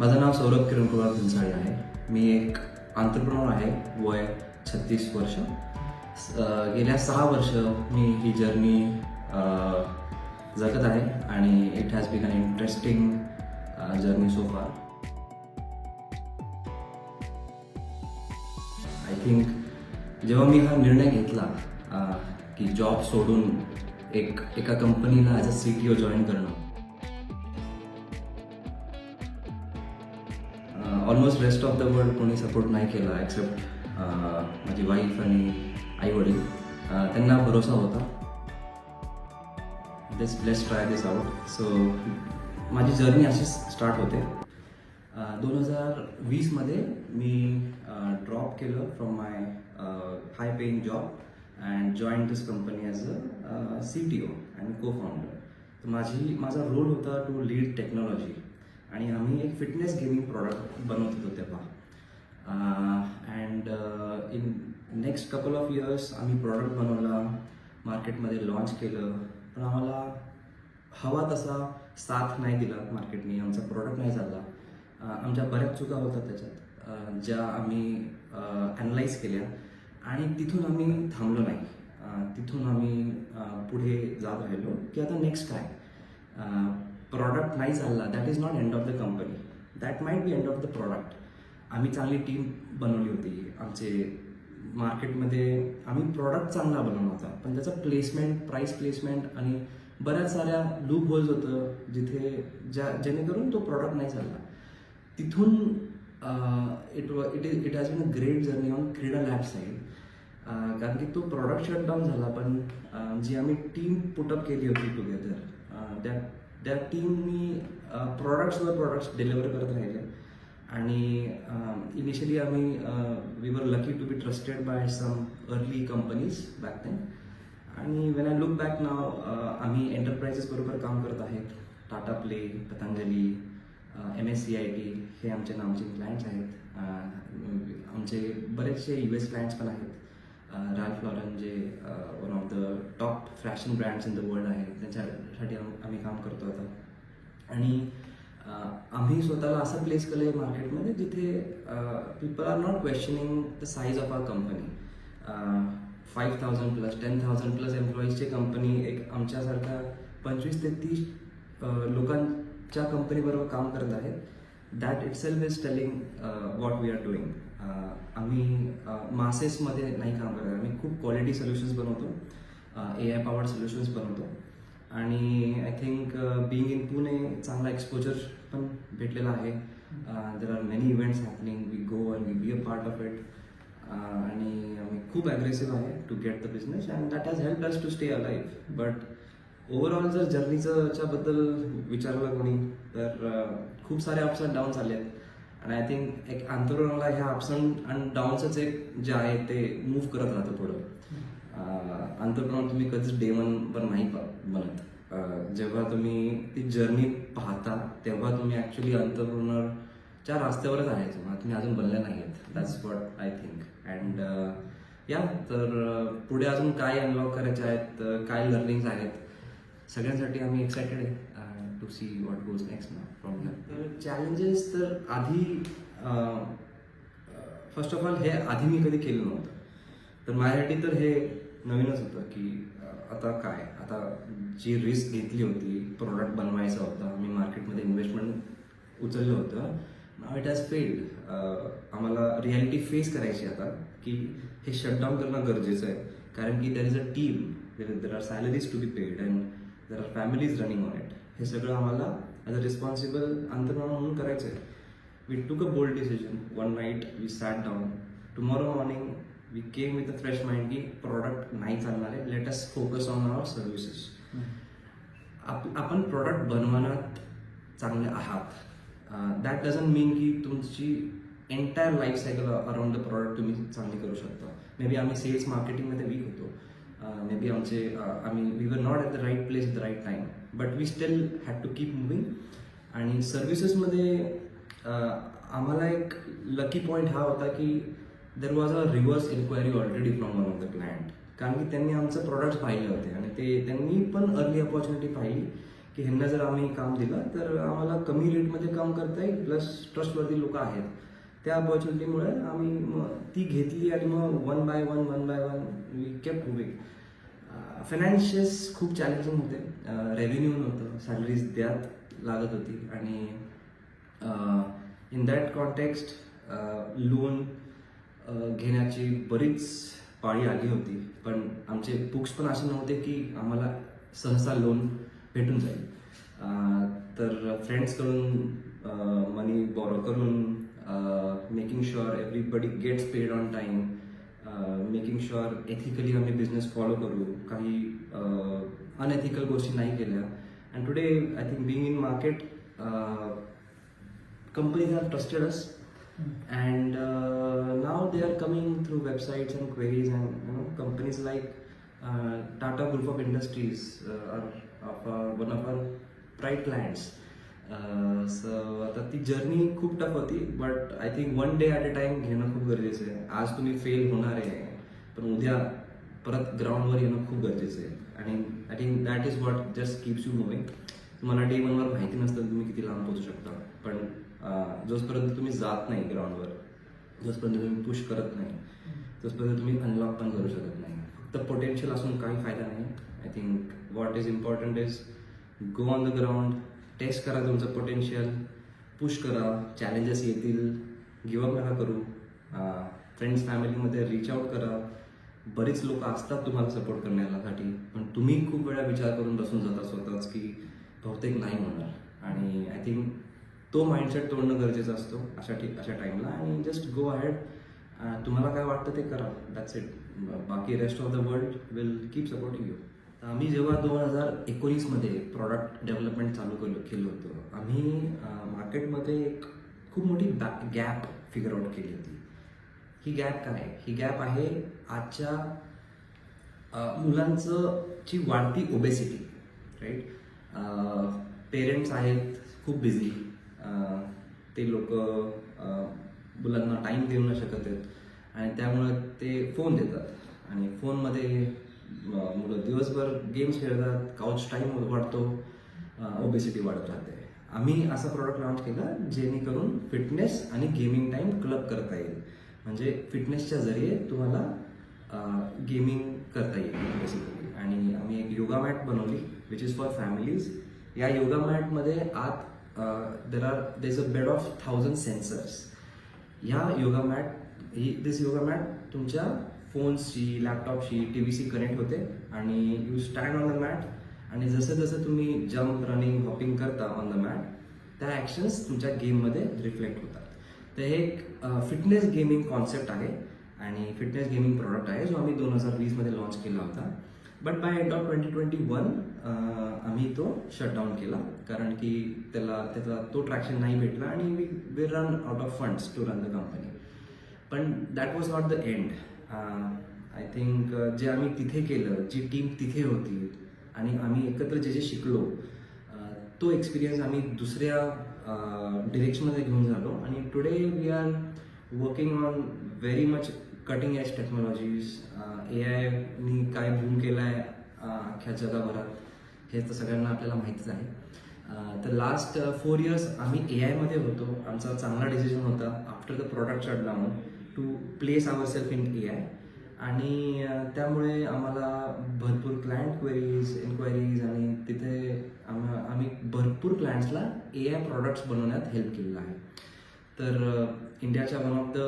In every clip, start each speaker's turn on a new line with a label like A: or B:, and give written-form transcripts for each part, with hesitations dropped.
A: माझं नाव सौरभ किरण कुमार पिंसाळे आहे. मी एक एंटरप्रेन्योर आहे. वय 36 वर्ष. गेल्या 6 वर्ष मी ही जर्नी जगत आहे आणि it has been an interesting journey so far. I think जेव्हा मी हा निर्णय घेतला की जॉब सोडून एका कंपनीला ॲज अ CTO जॉईन करणं, almost rest of the world कोणी सपोर्ट नाही केला एक्सेप्ट माझी वाईफ आणि आईवडील. त्यांना भरोसा होता let's try this out. So माझी जर्नी अशी स्टार्ट होते. 2020मध्ये मी ड्रॉप केलं from my high paying job and join this company as a CTO and को फाउंडर. तर माझा रोल होता टू लीड टेक्नॉलॉजी आणि आम्ही एक फिटनेस गेमिंग प्रॉडक्ट बनवत होतो तेव्हा. And in next couple of years आम्ही प्रॉडक्ट बनवला, मार्केटमध्ये लॉन्च केलं, पण आम्हाला हवा तसा साथ नाही दिला मार्केटने. आमचा प्रॉडक्ट नाही चालला. आमच्या बऱ्याच चुका होतात त्याच्यात ज्या आम्ही ॲनलाईज केल्या आणि तिथून आम्ही थांबलो नाही. तिथून आम्ही पुढे जात राहिलो की आता नेक्स्ट काय. प्रॉडक्ट नाही चालला, that is not end of the company, that might be end of the product. आम्ही चांगली टीम बनवली होती. आमचे मार्केटमध्ये आम्ही प्रॉडक्ट चांगला बनवला होता, पण त्याचं प्लेसमेंट, प्राईस प्लेसमेंट आणि बऱ्याच साऱ्या लूप होल्स होतं जिथे जेणेकरून तो प्रॉडक्ट नाही चालला. तिथून it has been a great journey on क्रीडा लॅब साईड. कारण की तो प्रॉडक्ट शटडाऊन झाला, पण जी आम्ही टीम पुटअप केली होती टुगेदर, त्या टीमनी प्रॉडक्ट्स डिलिव्हर करत राहिले. आणि इनिशियली आम्ही we were lucky to be trusted by some early companies back then. आणि when I look back now आम्ही एंटरप्राइजेस बरोबर काम करत आहेत. टाटा प्ले, पतंजली, MSCIT हे आमचे नामचे क्लायंट्स आहेत. आमचे बरेचसे US क्लायंट्स पण आहेत. रॅल्फ लॉरेन जे one of the top fashion brands in the world आहे, त्यांच्यासाठी आम्ही काम करतो आता. आणि आम्ही स्वतःला असं प्लेस केलं आहे मार्केटमध्ये जिथे people are not questioning the size of our company. 5,000+ 10,000+ एम्प्लॉईजची कंपनी एक आमच्यासारख्या 25 ते 30 लोकांच्या कंपनीबरोबर काम करत आहेत. That itself is telling what we are doing. आम्ही मासेसमध्ये नाही काम करत. आम्ही खूप क्वालिटी सोल्युशन्स बनवतो, AI पॉवर्ड सोल्युशन्स बनवतो. आणि I think being in Pune चांगला एक्सपोजर पण भेटलेला आहे. There are many events happening. We go and we be a part of it. आणि आम्ही खूप ॲग्रेसिव्ह आहे to get the business and that has help us to stay alive. But overall जर जर्नीच्याबद्दल विचारलं कोणी तर खूप सारे अप्स अँड डाऊन्स आले आहेत. आणि आय थिंक एक एंटरप्रेन्योरला ह्या अप्स अँड डाऊन्सच एक जे आहे ते मूव्ह करत राहतं पुढं. एंटरप्रेन्योर तुम्ही कधीच डे वन पण नाही बनत. जेव्हा तुम्ही ती जर्नी पाहता तेव्हा तुम्ही ॲक्च्युली एंटरप्रेन्योरच्या रस्त्यावरच आहे. तुम्ही अजून बनले नाही आहेत. That's what I think. And तर पुढे अजून काय अनलॉक करायचे आहेत, काय लर्निंग्स आहेत, सगळ्यांसाठी आम्ही एक्सायटेड आहे to see what goes next now from here. Challenges तर आधी फर्स्ट ऑफ ऑल हे आधी मी कधी केलं नव्हतं. तर माझ्यासाठी तर हे नवीनच होतं की आता काय, आता जी रिस्क घेतली होती, प्रोडक्ट बनवायचा होता, मी मार्केटमध्ये इन्व्हेस्टमेंट उचललं होतं, नाव इट हॅज फेल्ड. आम्हाला रियालिटी फेस करायची आता की हे शटडाऊन करणं गरजेचं आहे. कारण की there is a team, there are salaries to be paid and there are families running on it. हे सगळं आम्हाला ॲज अ रिस्पॉन्सिबल एंटरप्रेन्योर म्हणून करायचं आहे. We took a bold decision. One night we sat down. Tomorrow morning we came with a fresh mind की product नाही चालणार आहे, let us focus on our services. आपण प्रॉडक्ट बनवण्यात चांगले आहात, दॅट डझंट मीन की तुमची entire life cycle around the product तुम्ही चांगली करू शकता. मे बी आम्ही सेल्स मार्केटिंगमध्ये वीक होतो, maybe we were not at the right place at the right time, but we still had to keep moving. आणि सर्व्हिसेसमध्ये आम्हाला एक लकी पॉईंट हा होता की there was a reverse inquiry already from one of the client. कारण की त्यांनी आमचं प्रॉडक्ट्स पाहिले होते आणि त्यांनी पण अर्ली अपॉर्च्युनिटी पाहिली की ह्यांना जर आम्ही काम दिलं तर आम्हाला कमी रेटमध्ये काम करता येईल, प्लस ट्रस्टवर्दी लोक आहेत. त्या ऑपॉर्च्युनिटीमुळे आम्ही मग ती घेतली आणि मग one by one we kept moving. Financials खूप चॅलेंजिंग होते, रेव्हेन्यू नव्हतं, सॅलरीज द्यात लागत होती आणि इन दॅट कॉन्टेक्स्ट लोन घेण्याची बरीच पाळी आली होती. पण आमचे बुक्स पण असे नव्हते की आम्हाला सहसा लोन भेटून जाईल. तर फ्रेंड्सकडून मनी बॉरो करून making sure everybody gets paid on time, making sure ethically आम्ही बिझनेस फॉलो करू, काही अनएथिकल गोष्टी नाही केल्या. And today I think being in market companies have trusted us, and now they are coming through websites and queries, and companies like Tata Group of Industries are one of our pride clients. So आता ती journey खूप tough होती, but I think one day at a time घेणं खूप गरजेचं आहे. आज तुम्ही फेल होणार आहे, पण उद्या परत ग्राउंडवर येणं खूप गरजेचं आहे. आणि I think that is what just keeps you moving. तुम्हाला डे वनवर माहिती नसतं तुम्ही किती लांब पोहोचू शकता, पण जोपर्यंत तुम्ही जात नाही ग्राउंडवर, जोपर्यंत तुम्ही पुश करत नाही, तोपर्यंत तुम्ही अनलॉक पण करू शकत नाही. फक्त पोटेन्शियल असून काही फायदा नाही. I think what is important is go on the ground, test करा तुमचं पोटेन्शियल, पुश करा. चॅलेंजेस येतील, गिवअप नका करू. फ्रेंड्स फॅमिलीमध्ये रीच आउट करा. बरीच लोक असतात तुम्हाला सपोर्ट करण्यासाठी, पण तुम्ही खूप वेळा विचार करून बसून जाता स्वतःच की बहुतेक नाही होणार. आणि आय थिंक तो माइंडसेट तोडणं गरजेचं असतो अशा टाईमला. आणि जस्ट गो अहेड. तुम्हाला काय वाटतं ते करा, दॅट्स इट. बाकी rest of the world will keep supporting you. आम्ही जेव्हा 2019मध्ये प्रॉडक्ट डेव्हलपमेंट चालू केलं होतं, आम्ही मार्केटमध्ये एक खूप मोठी गॅप फिगर आउट केली होती. ही गॅप काय आहे? ही गॅप आहे आजच्या मुलांची वाढती ओबेसिटी, राईट. पेरेंट्स आहेत खूप बिझी, ते लोक मुलांना टाईम देऊ न शकत आहेत आणि त्यामुळं ते फोन देतात आणि फोनमध्ये मुलं दिवसभर गेम्स खेळतात, काउच टाईम वाढतो, ओबेसिटी वाढत राहते. आम्ही असा प्रोडक्ट लॉन्च केला जेणेकरून फिटनेस आणि गेमिंग टाईम क्लब करता येईल. म्हणजे फिटनेसच्या जरिये तुम्हाला गेमिंग करता येईल बेसिकली. आणि आम्ही एक योगा मॅट बनवली विच इज फॉर फॅमिलीज. या योगा मॅटमध्ये आत there is a bed of 1000 sensors. ह्या yoga mat this yoga mat तुमच्या फोन्सशी, लॅपटॉपशी, टीव्हीशी कनेक्ट होते आणि you stand on the mat आणि जसं जसं तुम्ही जम्प, रनिंग, हॉपिंग करता ऑन द मॅट, त्या ॲक्शन्स तुमच्या गेममध्ये रिफ्लेक्ट होतात. तर हे एक फिटनेस गेमिंग कॉन्सेप्ट आहे आणि फिटनेस गेमिंग प्रॉडक्ट आहे जो आम्ही 2020मध्ये लॉन्च केला होता. बट बाय एंड ऑफ 2021 आम्ही तो शटडाऊन केला, कारण की त्याचा तो ट्रॅक्शन नाही भेटला आणि we run out of funds to run the company. पण that was not the end. I think जे आम्ही तिथे केलं, जी टीम तिथे होती आणि आम्ही एकत्र जे शिकलो, तो एक्सपिरियन्स आम्ही दुसऱ्या डिरेक्शनमध्ये घेऊन झालो. आणि today we are working on very much cutting edge technologies. AI काय बूम केला आहे अख्ख्या जगाभरात हे तर सगळ्यांना आपल्याला माहितीच आहे. तर लास्ट 4 years आम्ही AI मध्ये होतो. आमचा चांगला डिसिजन होता after the product shutdown to place our self in AI. आणि त्यामुळे आम्हाला भरपूर क्लायंट इन्क्वायरीज आणि तिथे आम्ही भरपूर क्लायंट्सला AI प्रॉडक्ट्स बनवण्यात हेल्प केलेलं आहे. तर इंडियाच्या one of the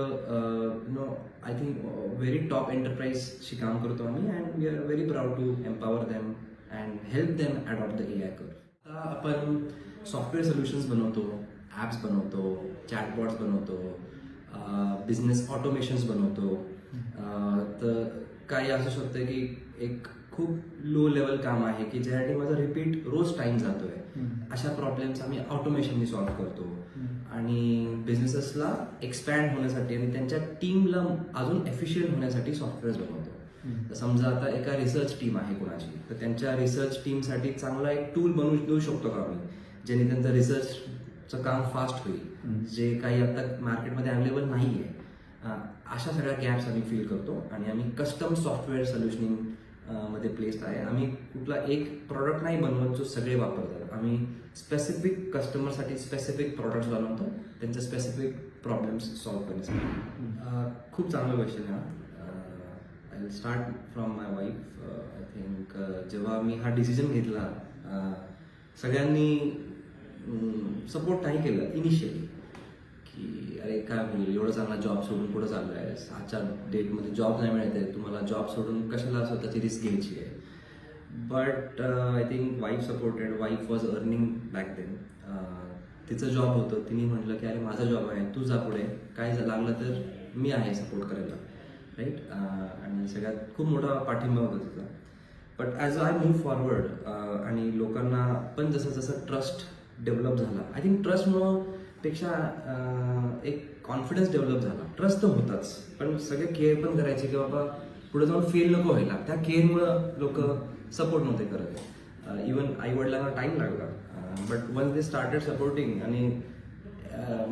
A: I think very top एंटरप्राइजशी काम करतो आम्ही. And we are very proud to empower them and help them adopt the AI curve. आता आपण सॉफ्टवेअर सोल्युशन्स बनवतो, ॲप्स बनवतो, चॅटबॉट्स बनवतो, बिझनेस ऑटोमेशन्स बनवतो. तर काही असू शकतं की एक खूप लो लेवल काम आहे की ज्यासाठी माझा रिपीट रोज टाईम जातोय. अशा प्रॉब्लेम्स आम्ही ऑटोमेशननी सॉल्व्ह करतो आणि बिझनेसेसला एक्सपॅन्ड होण्यासाठी आणि त्यांच्या टीमला अजून एफिशियंट होण्यासाठी सॉफ्टवेअर्स बनवतो. तर समजा आता एका रिसर्च टीम आहे कोणाची, तर त्यांच्या रिसर्च टीमसाठी चांगला एक टूल बनवून देऊ शकतो का आम्ही, ज्याने त्यांचं रिसर्चचं काम फास्ट होईल, जे काही आता मार्केटमध्ये अवेलेबल नाही आहे. अशा सगळ्या गॅप्स आम्ही फील करतो आणि आम्ही कस्टम सॉफ्टवेअर सोल्युशनिंग मध्ये प्लेस्ड आहे. आम्ही कुठला एक प्रॉडक्ट नाही बनवत जो सगळे वापरतात. आम्ही स्पेसिफिक कस्टमरसाठी स्पेसिफिक प्रॉडक्ट्स बनवतो, त्यांचे स्पेसिफिक प्रॉब्लेम्स सॉल्व्ह करण्यासाठी. खूप चांगला क्वेश्चन आहे. I will start from my wife. I think जेव्हा मी हा डिसिजन घेतला, सगळ्यांनी सपोर्ट नाही केलं इनिशियली, की अरे काय होईल, एवढं चांगला जॉब सोडून पुढे चाललं आहे, आजच्या डेटमध्ये जॉब नाही मिळत आहे, तुम्हाला जॉब सोडून कशाला स्वतःची रिस्क घ्यायची आहे. But I think wife supported. Wife was earning back then. तिचं जॉब होतं. तिने म्हटलं की अरे माझा जॉब आहे, तू जा पुढे, काय लागलं तर मी आहे सपोर्ट करायला, राईट. आणि सगळ्यात खूप मोठा पाठिंबा होता तिचा. But as I move forward आणि लोकांना पण जसं जसं ट्रस्ट डेव्हलप झाला, आय थिंक ट्रस्टमुळं पेक्षा एक कॉन्फिडन्स डेव्हलप झाला. ट्रस्ट तर होताच, पण सगळे केअर पण करायचे की बाबा पुढे जाऊन फेल नको व्हायला. त्या केअरमुळं लोक सपोर्ट नव्हते करत. इवन आई वडिलांना टाईम लागला. But one they started supporting. आणि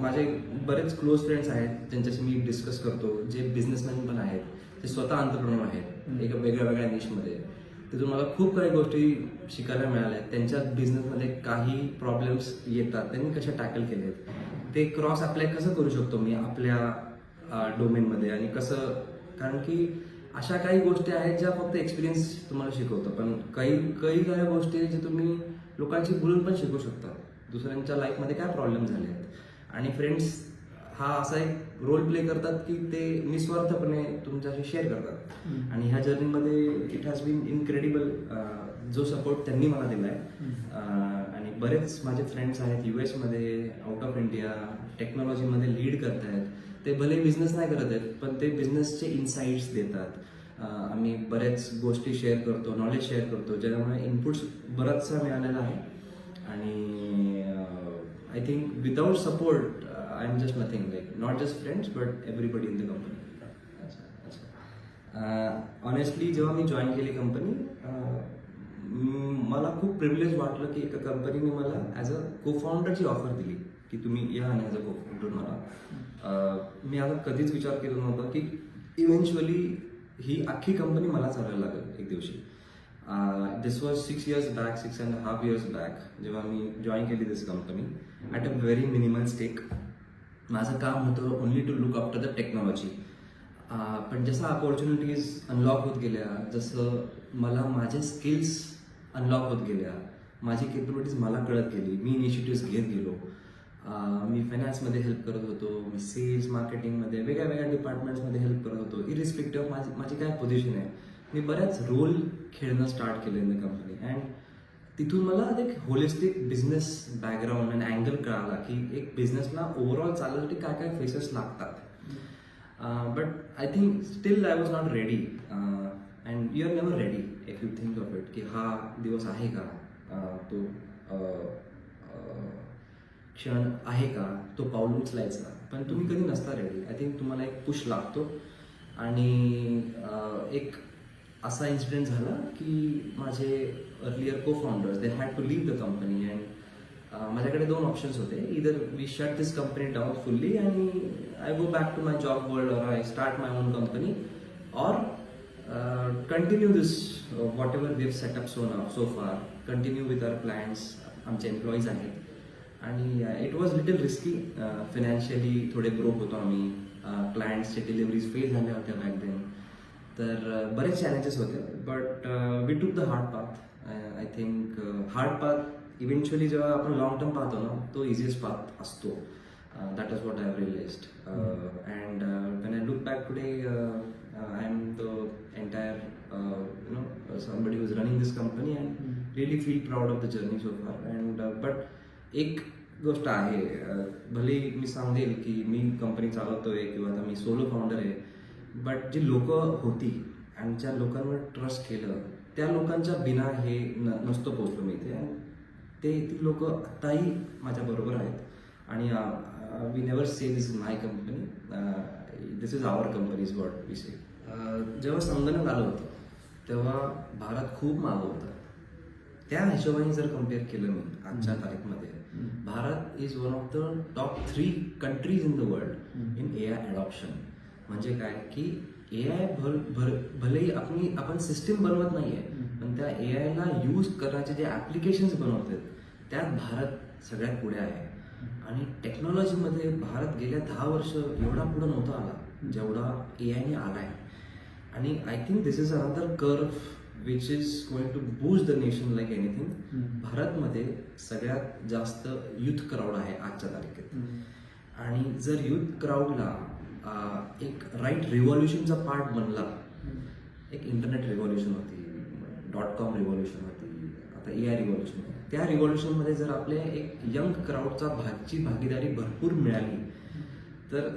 A: माझे बरेच क्लोज फ्रेंड्स आहेत ज्यांच्याशी मी डिस्कस करतो, जे बिझनेसमॅन पण आहेत, जे स्वतः एंटरप्रेन्योर आहेत एका वेगळ्या वेगळ्या निशमध्ये. तिथून मला खूप काही गोष्टी शिकायला मिळाल्या. त्यांच्या बिझनेसमध्ये काही प्रॉब्लेम्स येतात, त्यांनी कशा टॅकल केलेत, ते क्रॉस अप्लाय कसं करू शकतो मी आपल्या डोमेनमध्ये, आणि कसं, कारण की अशा काही गोष्टी आहेत ज्या फक्त एक्सपिरियन्स तुम्हाला शिकवतं, पण काही गोष्टी आहेत जे तुम्ही लोकांशी बोलून पण शिकू शकता, दुसऱ्यांच्या लाईफमध्ये काय प्रॉब्लेम झाले आहेत. आणि फ्रेंड्स हा असा एक रोल प्ले करतात की ते निस्वार्थपणे तुमच्याशी शेअर करतात. आणि ह्या जर्नीमध्ये इट हॅज बीन इनक्रेडिबल जो सपोर्ट त्यांनी मला दिला आहे. आणि बरेच माझे फ्रेंड्स आहेत US मध्ये, आउट ऑफ इंडिया, टेक्नॉलॉजीमध्ये लीड करत आहेत. ते भले बिझनेस नाही करत आहेत, पण ते बिझनेसचे इन्साइट्स देतात. आम्ही बरेच गोष्टी शेअर करतो, नॉलेज शेअर करतो, ज्यामुळे इनपुट्स बराचसा मिळालेला आहे. आणि I think without support I am just nothing, like not just friends but everybody in the company. Honestly जेव्हा मी जॉईन केली कंपनी, मला खूप प्रिव्हिलेज वाटलं की एका कंपनीने मला ॲज अ को फाउंडरची ऑफर दिली की तुम्ही या आणि ॲज अ को फाउंडर मला. मी आता कधीच विचार केला नव्हता की इव्हेंच्युअली ही अख्खी कंपनी मला चालवायला लागेल एक दिवशी. This was 6 years back, 6.5 years back, जेव्हा मी जॉईन केली this company at a very minimal stake. माझं काम होतं only to look after the technology. पण जसं अपॉर्च्युनिटीज अनलॉक होत गेल्या, जसं मला माझे स्किल्स अनलॉक होत गेल्या, माझी केपॅबिलिटीज मला कळत गेली, मी इनिशिएटिव्स घेत गेलो. मी फायनान्समध्ये हेल्प करत होतो, मी सेल्स मार्केटिंगमध्ये वेगळ्या वेगळ्या डिपार्टमेंट्समध्ये हेल्प करत होतो. इरिस्पेक्टिव्ह ऑफ माझी काय पोझिशन आहे, मी बऱ्याच रोल खेळणं स्टार्ट केलं इन द कंपनी. अँड तिथून मला एक होलिस्टिक बिझनेस बॅकग्राऊंड आणि अँगल कळाला की एक बिझनेसला ओव्हरऑल चालण्यासाठी काय काय फेसेस लागतात. But I think still I was not ready. And you are never ready if you think of it की हा दिवस आहे का, तो क्षण आहे का, तो पाऊल उचलायचा. पण तुम्ही कधी नसता रेडी. आय थिंक तुम्हाला एक पुश लागतो. आणि एक असा इन्सिडेंट झाला की माझे earlier co founders they had to leave the company. And माझ्याकडे 2 ऑप्शन्स होते. Either we shut this company down fully आणि I go back to my job world, और I start my own company, और continue this whatever we have setup so far, continue with our clients. आमचे employees आहेत. आणि it was little risky. Financially थोडे broke होतो आम्ही. क्लायंट्सचे deliveries fail झाल्या होत्या बॅक देन. तर बरेच चॅलेंजेस होते. But we took the hard path. I think hard path eventually जेव्हा आपण लॉंग टर्म पाहतो ना, तो इझिएस्ट पाथ असतो. That is what I have realized. And when I look back today, I am the entire somebody who is running this company and really feel proud of the journey so far. And but एक गोष्ट आहे, भले मी सांगेल की मी company चालवतोय किंवा आता मी solo founder आहे, but जी लोक होती आणि ज्या लोकांवर ट्रस्ट केलं, त्या लोकांच्या बिना हे नसतो पोचलो मी इथे. ती लोक आत्ताही माझ्याबरोबर आहेत. आणि we never say this is my company, this is our company is what we say. जेव्हा संगणक आलं होतं तेव्हा भारत खूप मागं होता. त्या हिशोबाने जर कम्पेअर केलं मी आजच्या तारीखमध्ये, Bharat is one of the top 3 countries in the world in AI adoption. म्हणजे काय की AI भलेही आपण सिस्टीम बनवत नाहीये, पण त्या AI ला यूज करण्याचे जे ॲप्लिकेशन्स बनवतात त्यात भारत सगळ्यात पुढे आहे. आणि टेक्नॉलॉजीमध्ये भारत गेल्या 10 वर्ष एवढा पुढे नव्हता आला जेवढा AI ने आला आहे. आणि I think this is another curve which is going to boost the nation like anything. भारतमध्ये सगळ्यात जास्त युथ क्राऊड आहे आजच्या तारखेत. आणि जर युथ क्राऊडला एक राईट रिव्हॉल्युशनचा पार्ट बनला, एक इंटरनेट रिव्हॉल्युशन होती, .com रिव्हॉल्युशन होती, आता AI रिव्हॉल्युशन आहे, त्या रिव्हॉल्युशनमध्ये जर आपल्या एक यंग क्राऊडचा भागीदारी भरपूर मिळाली तर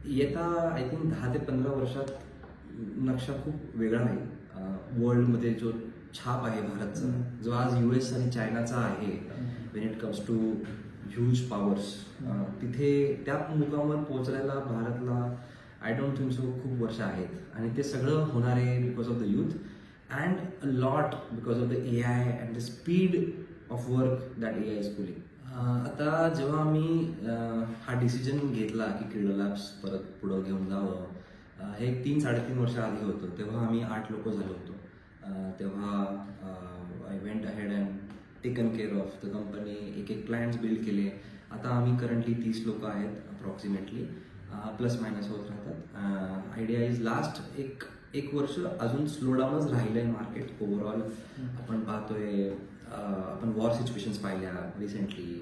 A: येता आय थिंक 10 ते 15 वर्षात नक्षा खूप वेगळा आहे. वर्ल्डमध्ये जो छाप आहे भारतचा, जो आज US आणि चायनाचा आहे when it comes to huge powers, तिथे त्या मुकामावर पोहोचण्याला भारतला आय डोंट थिंक सो खूप वर्ष आहेत. आणि ते सगळं होणार आहे because of the youth and a lot because of the AI and the speed of work that AI is pulling. आता जेव्हा आम्ही हा डिसिजन घेतला की क्रीडा लॅब्स परत पुढं घेऊन जावं, हे 3-3.5 वर्ष आधी होतं, तेव्हा आम्ही 8 लोक झालो होतो. तेव्हा I went ahead and taken care of the company, एक प्लॅन्स बिल्ड केले. आता आम्ही करंटली 30 लोक आहेत अप्रॉक्सिमेटली, प्लस मायनस होत राहतात. आयडिया इज लास्ट एक वर्ष अजून स्लोडाऊनच राहिलं आहे मार्केट ओव्हरऑल. आपण पाहतोय, आपण वॉर सिच्युएशन्स पाहिल्या रिसेंटली,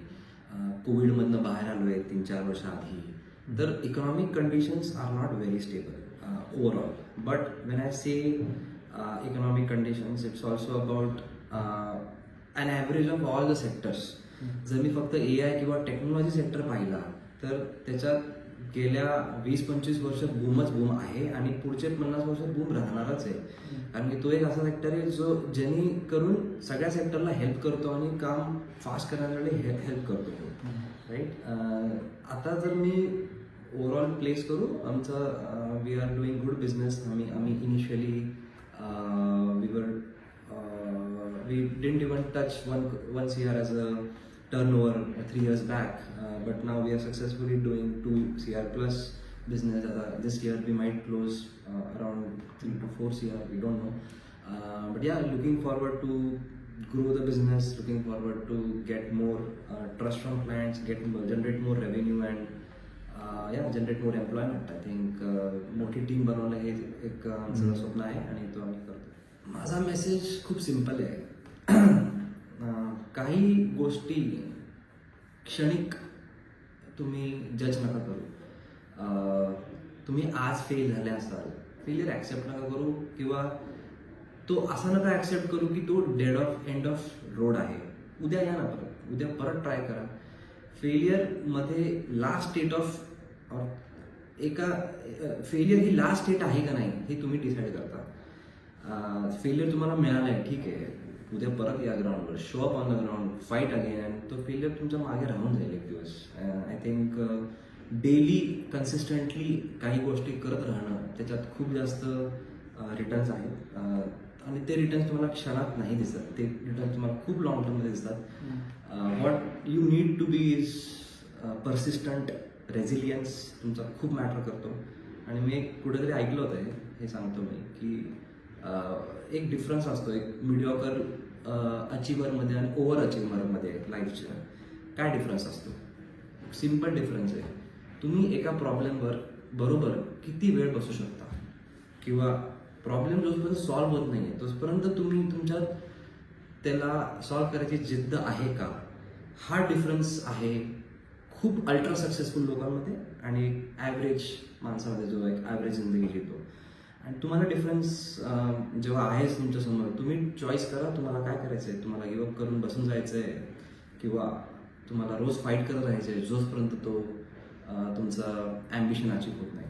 A: कोविडमधनं बाहेर आलो आहे 3-4 वर्ष आधी. तर economic conditions are not very stable overall. But when I say economic conditions, it's also about an average of all the sectors. जर मी फक्त AI किंवा टेक्नॉलॉजी सेक्टर पाहिला तर त्याच्यात गेल्या 20-25 वर्ष बूमच बूम आहे आणि पुढचे 50 वर्ष बूम राहणारच आहे. कारण की तो एक असा सेक्टर आहे जो जेणेकरून सगळ्या सेक्टरला हेल्प करतो आणि काम फास्ट करण्यासाठी हेल्प करतो, राईट. आता जर मी ओव्हरऑल प्लेस करू आमचं, we are doing good business. आम्ही initially we didn't even touch 1 CR as a turnover 3 years back, but now we are successfully doing 2 CR plus business. This year we might close around 3 to 4 CR, we don't know, but yeah, looking forward to grow the business, looking forward to get more trust from clients, generate more revenue and generate more employment. I think मोठी team बनवणं हे एक आमचं स्वप्न आहे आणि तो आम्ही करतो. माझा मेसेज खूप सिम्पल आहे. काही गोष्टी क्षणिक तुम्ही जज नका करू. तुम्ही आज फेल झाले असाल, फेलियर ॲक्सेप्ट नका करू, किंवा तो असा नका ॲक्सेप्ट करू की तो एंड ऑफ रोड आहे. उद्या या ना, उद्या परत ट्राय करा. फेलियरमध्ये लास्ट स्टेट ऑफ फेलियर ही लास्ट स्टेट आहे का नाही हे तुम्ही डिसाईड करता. फेलियर तुम्हाला मिळालं आहे, ठीक आहे, उद्या परत या ग्राउंडवर, show up on the ground, fight again, आणि तो फेलियर तुमच्या मागे राहून जाईल एक दिवस. आय थिंक डेली कन्सिस्टंटली काही गोष्टी करत राहणं, त्याच्यात खूप जास्त रिटर्न्स आहेत. आणि ते रिटर्न्स तुम्हाला क्षणात नाही दिसत, ते रिटर्न्स तुम्हाला खूप लॉंग टर्ममध्ये दिसतात. What you need to be is persistent. Resilience तुमचा खूप मॅटर करतो. आणि मी कुठेतरी ऐकलं होतं, हे सांगतो मी, की एक डिफरन्स असतो एक मिडिओकर अचिव्हरमध्ये आणि ओव्हर अचिव्हरमध्ये लाईफच्या. काय डिफरन्स असतो? सिम्पल डिफरन्स आहे. तुम्ही एका प्रॉब्लेमवर बरोबर किती वेळ बसू शकता, किंवा प्रॉब्लेम जोपर्यंत सॉल्व्ह होत नाही तोपर्यंत तुम्ही तुमच्यात त्याला सॉल्व्ह करायची जिद्द आहे का, हा डिफरन्स आहे खूप अल्ट्रा सक्सेसफुल लोकांमध्ये आणि ॲव्हरेज माणसामध्ये, जो एक ॲव्हरेज जिंदगी घेतो. आणि तुम्हाला डिफरन्स जेव्हा आहेच तुमच्यासमोर, तुम्ही चॉईस करा तुम्हाला काय करायचं आहे. तुम्हाला गिवअप करून बसून जायचं आहे, किंवा तुम्हाला रोज फाईट करत राहायचं आहे जोपर्यंत तो तुमचा ॲम्बिशन अचीव्ह होत नाही.